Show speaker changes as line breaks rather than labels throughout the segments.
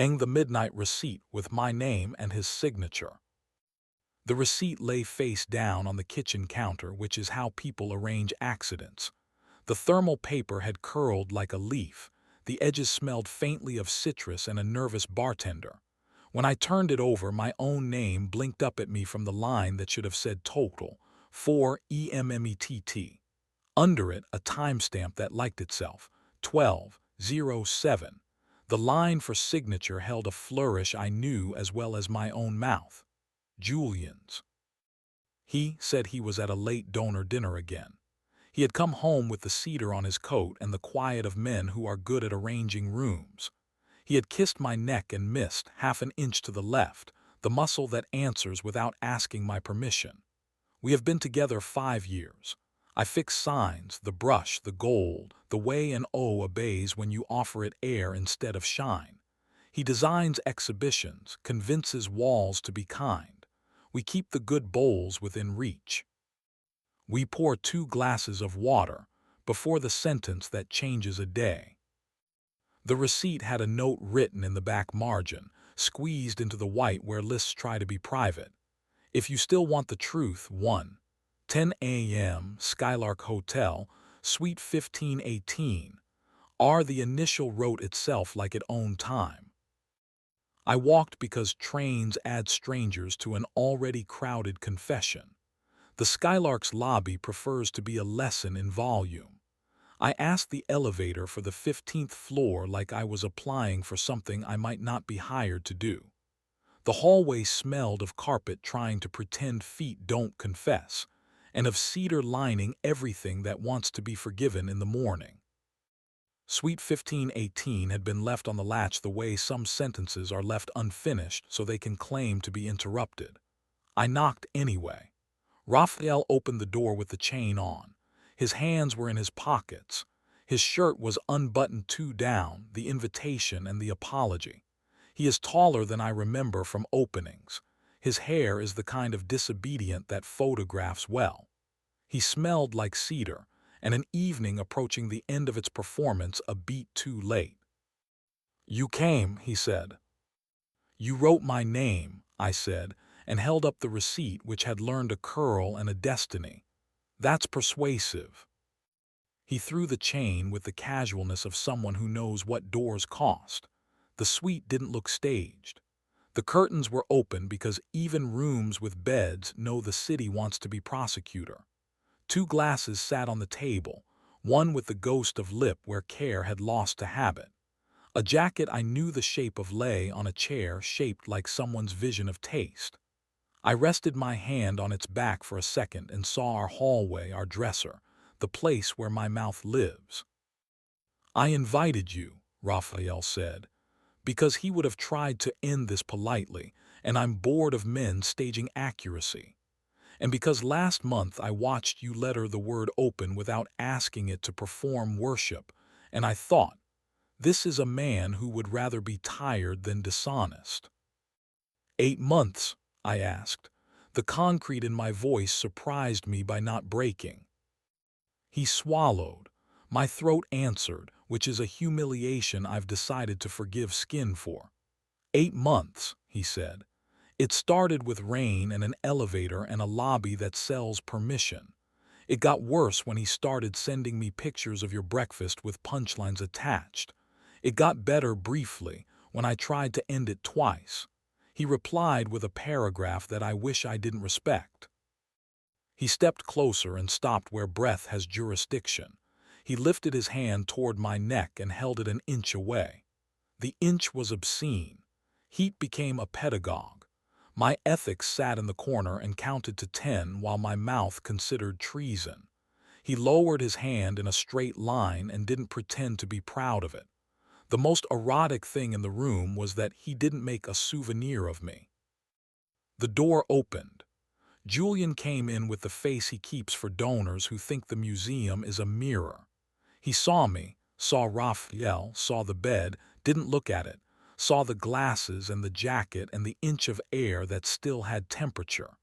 the midnight receipt with my name and his signature. The receipt lay face down on the kitchen counter, which is how people arrange accidents. The thermal paper had curled like a leaf. The edges smelled faintly of citrus and a nervous bartender. When I turned it over, my own name blinked up at me from the line that should have said total, 4 EMMETT. Under it, a timestamp that liked itself, 12:07. The line for signature held a flourish I knew as well as my own mouth. Julian's. He said he was at a late donor dinner again. He had come home with the cedar on his coat and the quiet of men who are good at arranging rooms. He had kissed my neck and missed, half an inch to the left, the muscle that answers without asking my permission. We have been together 5 years. I fix signs, the brush, the gold, the way an O obeys when you offer it air instead of shine. He designs exhibitions, convinces walls to be kind. We keep the good bowls within reach. We pour 2 glasses of water before the sentence that changes a day. The receipt had a note written in the back margin, squeezed into the white where lists try to be private. If you still want the truth, 10 a.m., Skylark Hotel, Suite 1518. The initial wrote itself like it owned time. I walked because trains add strangers to an already crowded confession. The Skylark's lobby prefers to be a lesson in volume. I asked the elevator for the 15th floor like I was applying for something I might not be hired to do. The hallway smelled of carpet trying to pretend feet don't confess, and of cedar lining everything that wants to be forgiven in the morning. Suite 1518 had been left on the latch the way some sentences are left unfinished so they can claim to be interrupted. I knocked anyway. Raphael opened the door with the chain on. His hands were in his pockets. His shirt was unbuttoned 2 down, the invitation and the apology. He is taller than I remember from openings. His hair is the kind of disobedient that photographs well. He smelled like cedar, and an evening approaching the end of its performance a beat too late. "You came," he said. "You wrote my name," I said, and held up the receipt which had learned a curl and a destiny. "That's persuasive." He threw the chain with the casualness of someone who knows what doors cost. The suite didn't look staged. The curtains were open because even rooms with beds know the city wants to be prosecutor. 2 glasses sat on the table, one with the ghost of lip where care had lost a habit. A jacket I knew the shape of lay on a chair shaped like someone's vision of taste. I rested my hand on its back for a second and saw our hallway, our dresser, the place where my mouth lives. "I invited you," Raphael said, "because he would have tried to end this politely, and I'm bored of men staging accuracy. And because last month I watched you letter the word open without asking it to perform worship, and I thought, this is a man who would rather be tired than dishonest." 8 months, I asked. The concrete in my voice surprised me by not breaking. He swallowed. My throat answered, which is a humiliation I've decided to forgive skin for. 8 months, he said. It started with rain and an elevator and a lobby that sells permission. It got worse when he started sending me pictures of your breakfast with punchlines attached. It got better briefly when I tried to end it twice. He replied with a paragraph that I wish I didn't respect. He stepped closer and stopped where breath has jurisdiction. He lifted his hand toward my neck and held it an inch away. The inch was obscene. Heat became a pedagogue. My ethics sat in the corner and counted to 10 while my mouth considered treason. He lowered his hand in a straight line and didn't pretend to be proud of it. The most erotic thing in the room was that he didn't make a souvenir of me. The door opened. Julian came in with the face he keeps for donors who think the museum is a mirror. He saw me, saw Raphael, saw the bed, didn't look at it, saw the glasses and the jacket and the inch of air that still had temperature.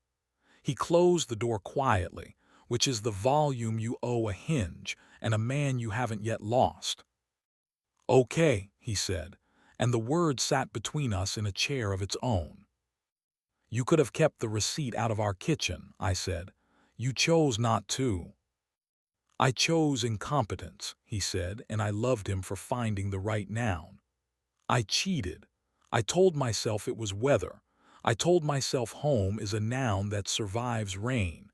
He closed the door quietly, which is the volume you owe a hinge and a man you haven't yet lost. "Okay," he said, and the word sat between us in a chair of its own. "You could have kept the receipt out of our kitchen," I said. "You chose not to." "I chose incompetence," he said, and I loved him for finding the right noun. I cheated. I told myself it was weather. I told myself home is a noun that survives rain.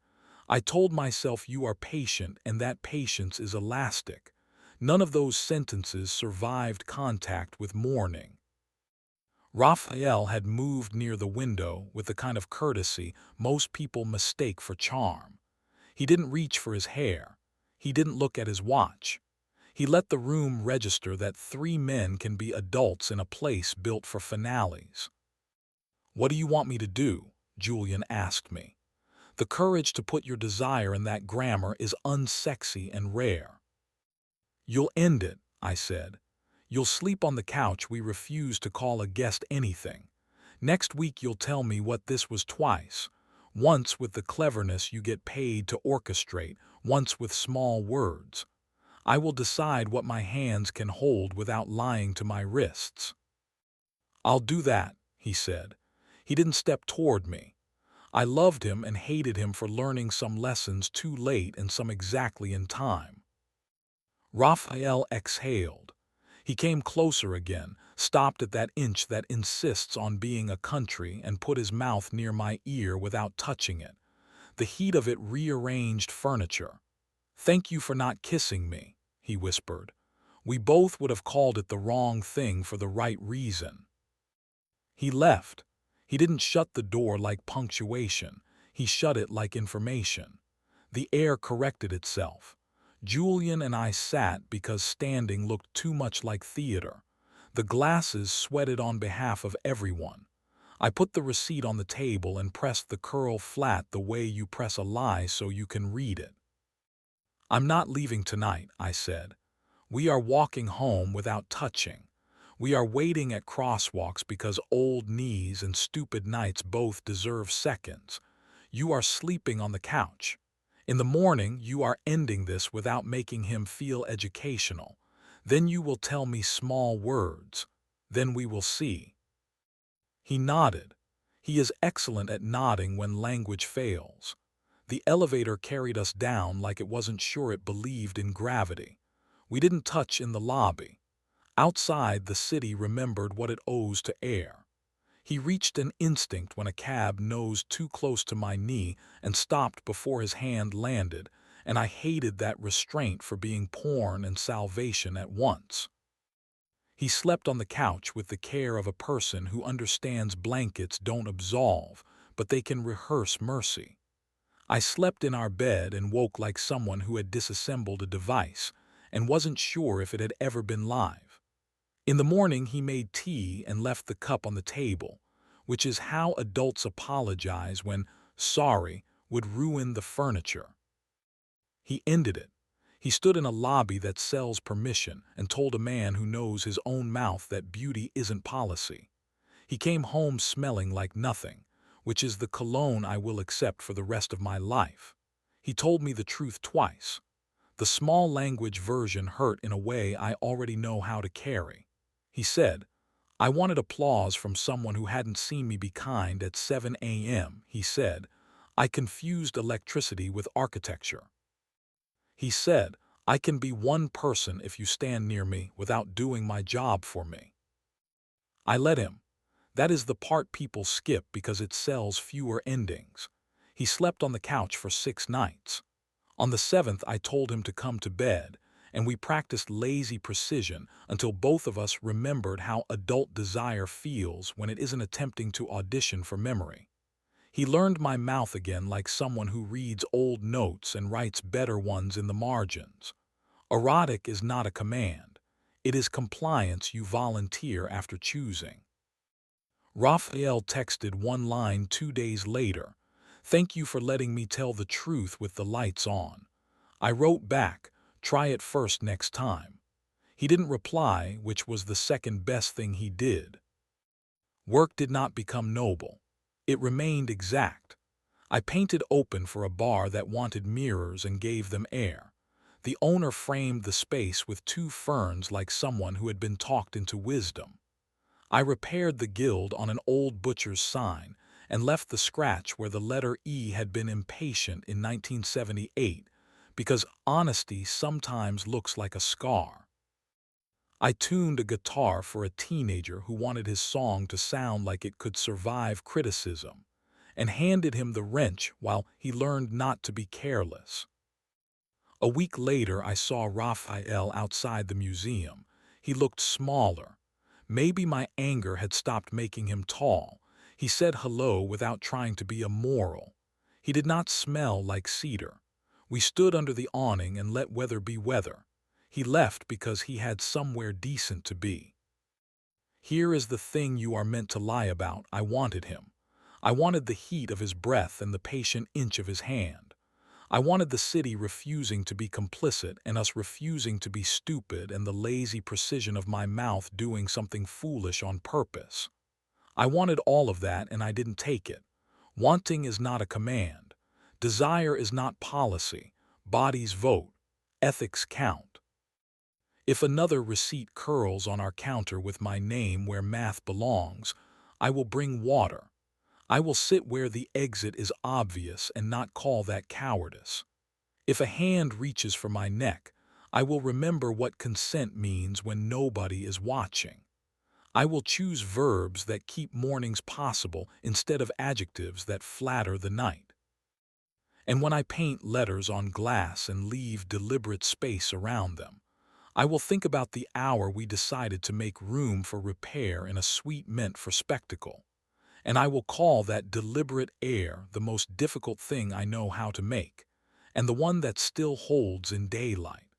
I told myself you are patient and that patience is elastic. None of those sentences survived contact with morning. Raphael had moved near the window with the kind of courtesy most people mistake for charm. He didn't reach for his hair. He didn't look at his watch. He let the room register that 3 men can be adults in a place built for finales. "What do you want me to do?" Julian asked me. "The courage to put your desire in that grammar is unsexy and rare." "You'll end it," I said. "You'll sleep on the couch we refuse to call a guest anything. Next week you'll tell me what this was twice. Once with the cleverness you get paid to orchestrate, once with small words. I will decide what my hands can hold without lying to my wrists." "I'll do that," he said. He didn't step toward me. I loved him and hated him for learning some lessons too late and some exactly in time. Raphael exhaled. He came closer again, stopped at that inch that insists on being a country, and put his mouth near my ear without touching it. The heat of it rearranged furniture. "Thank you for not kissing me," he whispered. "We both would have called it the wrong thing for the right reason." He left. He didn't shut the door like punctuation. He shut it like information. The air corrected itself. Julian and I sat because standing looked too much like theater. The glasses sweated on behalf of everyone. I put the receipt on the table and pressed the curl flat the way you press a lie so you can read it. "I'm not leaving tonight," I said. "We are walking home without touching. We are waiting at crosswalks because old knees and stupid nights both deserve seconds. You are sleeping on the couch. In the morning, you are ending this without making him feel educational. Then you will tell me small words. Then we will see." He nodded. He is excellent at nodding when language fails. The elevator carried us down like it wasn't sure it believed in gravity. We didn't touch in the lobby. Outside, the city remembered what it owes to air. He reached an instinct when a cab nosed too close to my knee and stopped before his hand landed, and I hated that restraint for being porn and salvation at once. He slept on the couch with the care of a person who understands blankets don't absolve, but they can rehearse mercy. I slept in our bed and woke like someone who had disassembled a device and wasn't sure if it had ever been live. In the morning, he made tea and left the cup on the table, which is how adults apologize when sorry would ruin the furniture. He ended it. He stood in a lobby that sells permission and told a man who knows his own mouth that beauty isn't policy. He came home smelling like nothing, which is the cologne I will accept for the rest of my life. He told me the truth twice. The small language version hurt in a way I already know how to carry. He said, "I wanted applause from someone who hadn't seen me be kind at 7 a.m. He said, "I confused electricity with architecture." He said, "I can be one person if you stand near me without doing my job for me." I let him. That is the part people skip because it sells fewer endings. He slept on the couch for 6 nights. On the 7th, I told him to come to bed, and we practiced lazy precision until both of us remembered how adult desire feels when it isn't attempting to audition for memory. He learned my mouth again like someone who reads old notes and writes better ones in the margins. Erotic is not a command. It is compliance you volunteer after choosing. Raphael texted one line 2 days later. "Thank you for letting me tell the truth with the lights on." I wrote back, "Try it first next time." He didn't reply, which was the second best thing he did. Work did not become noble. It remained exact. I painted open for a bar that wanted mirrors and gave them air. The owner framed the space with 2 ferns like someone who had been talked into wisdom. I repaired the gild on an old butcher's sign and left the scratch where the letter E had been impatient in 1978 because honesty sometimes looks like a scar. I tuned a guitar for a teenager who wanted his song to sound like it could survive criticism, and handed him the wrench while he learned not to be careless. A week later, I saw Raphael outside the museum. He looked smaller. Maybe my anger had stopped making him tall. He said hello without trying to be immoral. He did not smell like cedar. We stood under the awning and let weather be weather. He left because he had somewhere decent to be. Here is the thing you are meant to lie about. I wanted him. I wanted the heat of his breath and the patient inch of his hand. I wanted the city refusing to be complicit and us refusing to be stupid and the lazy precision of my mouth doing something foolish on purpose. I wanted all of that and I didn't take it. Wanting is not a command. Desire is not policy. Bodies vote. Ethics count. If another receipt curls on our counter with my name where math belongs, I will bring water. I will sit where the exit is obvious and not call that cowardice. If a hand reaches for my neck, I will remember what consent means when nobody is watching. I will choose verbs that keep mornings possible instead of adjectives that flatter the night. And when I paint letters on glass and leave deliberate space around them, I will think about the hour we decided to make room for repair in a suite meant for spectacle. And I will call that deliberate air the most difficult thing I know how to make, and the one that still holds in daylight.